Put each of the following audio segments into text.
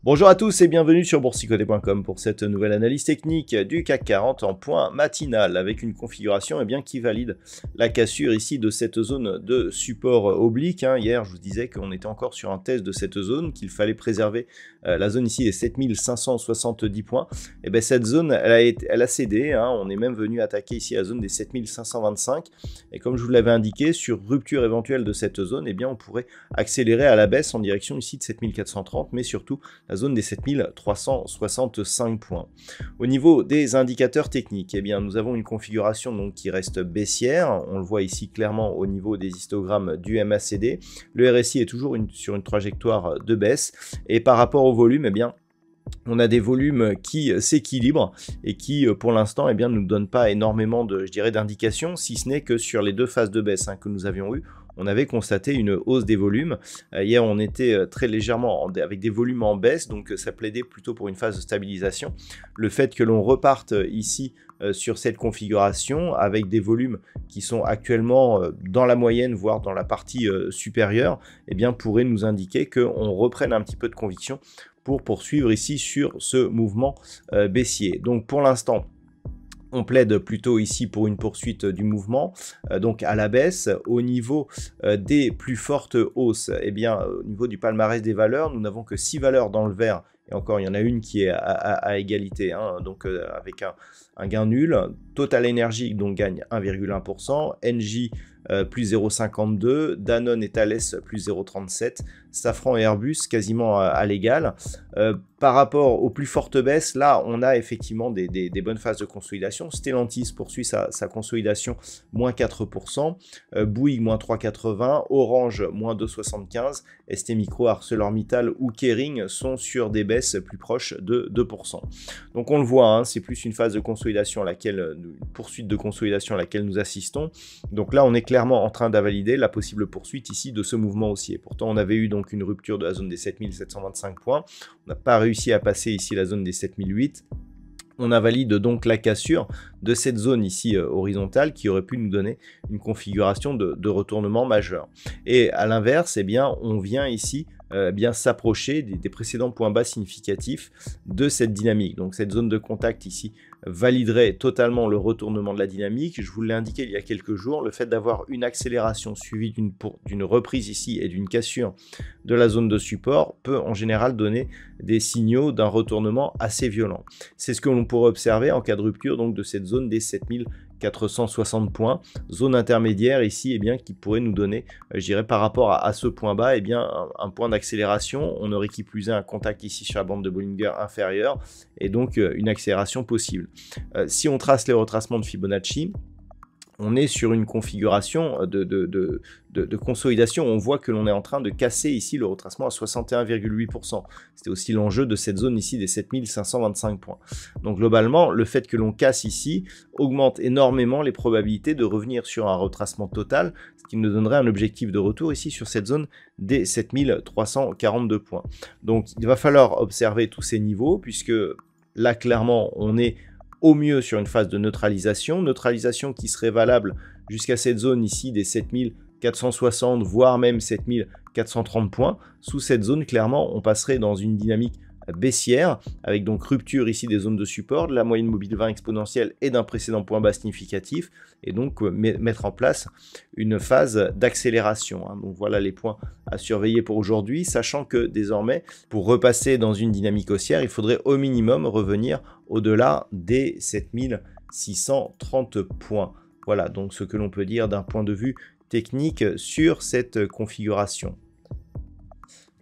Bonjour à tous et bienvenue sur boursicoté.com pour cette nouvelle analyse technique du CAC 40 en point matinal avec une configuration qui valide la cassure ici de cette zone de support oblique. Hier, je vous disais qu'on était encore sur un test de cette zone, qu'il fallait préserver la zone ici des 7570 points. Et bien cette zone, elle a cédé. On est même venu attaquer ici la zone des 7525. Et comme je vous l'avais indiqué, sur rupture éventuelle de cette zone, on pourrait accélérer à la baisse en direction ici de 7430, mais surtout la zone des 7365 points. Au niveau des indicateurs techniques, nous avons une configuration donc qui reste baissière. On le voit ici clairement au niveau des histogrammes du MACD. Le RSI est toujours sur une trajectoire de baisse. Et par rapport au volume, on a des volumes qui s'équilibrent et qui, pour l'instant, ne nous donnent pas énormément d'indications, si ce n'est que sur les deux phases de baisse que nous avions eues, on avait constaté une hausse des volumes. Hier, on était très légèrement avec des volumes en baisse, donc ça plaidait plutôt pour une phase de stabilisation. Le fait que l'on reparte ici sur cette configuration avec des volumes qui sont actuellement dans la moyenne, voire dans la partie supérieure, pourrait nous indiquer qu'on reprenne un petit peu de conviction pour poursuivre ici sur ce mouvement baissier. Donc pour l'instant, on plaide plutôt ici pour une poursuite du mouvement, donc à la baisse. Au niveau des plus fortes hausses, au niveau du palmarès des valeurs, nous n'avons que 6 valeurs dans le vert. Et encore, il y en a une qui est à égalité, donc avec un gain nul. Total Energy donc gagne 1,1%, Engie plus 0,52, Danone et Thales plus 0,37, Safran et Airbus quasiment à l'égal. Par rapport aux plus fortes baisses, là on a effectivement des bonnes phases de consolidation. Stellantis poursuit sa consolidation, moins 4%, Bouygues moins 3,80, Orange moins 2,75, ST Micro, ArcelorMittal ou Kering sont sur des baisses plus proches de 2%. Donc on le voit, c'est plus une phase de consolidation une poursuite de consolidation à laquelle nous assistons. Donc là on est clairement en train d'invalider la possible poursuite ici de ce mouvement haussier. Pourtant on avait eu donc une rupture de la zone des 7725 points, on n'a pas réussi à passer ici la zone des 7008. On invalide donc la cassure de cette zone ici horizontale qui aurait pu nous donner une configuration de retournement majeur. Et à l'inverse, on vient ici s'approcher des précédents points bas significatifs de cette dynamique. Donc cette zone de contact ici validerait totalement le retournement de la dynamique. Je vous l'ai indiqué il y a quelques jours, le fait d'avoir une accélération suivie d'une reprise ici et d'une cassure de la zone de support peut en général donner des signaux d'un retournement assez violent. C'est ce que l'on pourrait observer en cas de rupture donc de cette zone des 7460 points, zone intermédiaire ici qui pourrait nous donner, par rapport à ce point bas, un point d'accélération. On aurait qui plus est un contact ici sur la bande de Bollinger inférieure et donc une accélération possible. Si on trace les retracements de Fibonacci, on est sur une configuration de consolidation. On voit que l'on est en train de casser ici le retracement à 61,8%. C'était aussi l'enjeu de cette zone ici des 7525 points. Donc globalement, le fait que l'on casse ici augmente énormément les probabilités de revenir sur un retracement total, ce qui nous donnerait un objectif de retour ici sur cette zone des 7342 points. Donc il va falloir observer tous ces niveaux puisque là clairement on est au mieux sur une phase de neutralisation qui serait valable jusqu'à cette zone ici des 7460 voire même 7430 points. Sous cette zone, clairement, on passerait dans une dynamique baissière avec donc rupture ici des zones de support, de la moyenne mobile 20 exponentielle et d'un précédent point bas significatif et donc mettre en place une phase d'accélération. Donc voilà les points à surveiller pour aujourd'hui, sachant que désormais pour repasser dans une dynamique haussière, il faudrait au minimum revenir au-delà des 7630 points. Voilà donc ce que l'on peut dire d'un point de vue technique sur cette configuration.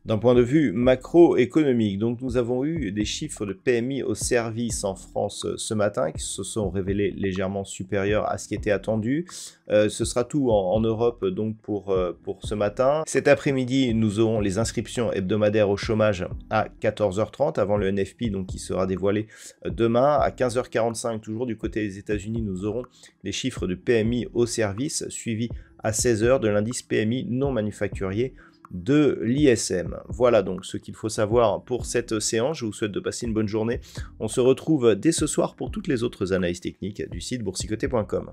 D'un point de vue macroéconomique, donc nous avons eu des chiffres de PMI au service en France ce matin qui se sont révélés légèrement supérieurs à ce qui était attendu. Ce sera tout en Europe donc pour ce matin. Cet après-midi, nous aurons les inscriptions hebdomadaires au chômage à 14h30 avant le NFP donc qui sera dévoilé demain. À 15h45, toujours du côté des États-Unis, nous aurons les chiffres de PMI au service suivis à 16h de l'indice PMI non manufacturier de l'ISM. Voilà donc ce qu'il faut savoir pour cette séance. Je vous souhaite de passer une bonne journée. On se retrouve dès ce soir pour toutes les autres analyses techniques du site boursicoté.com.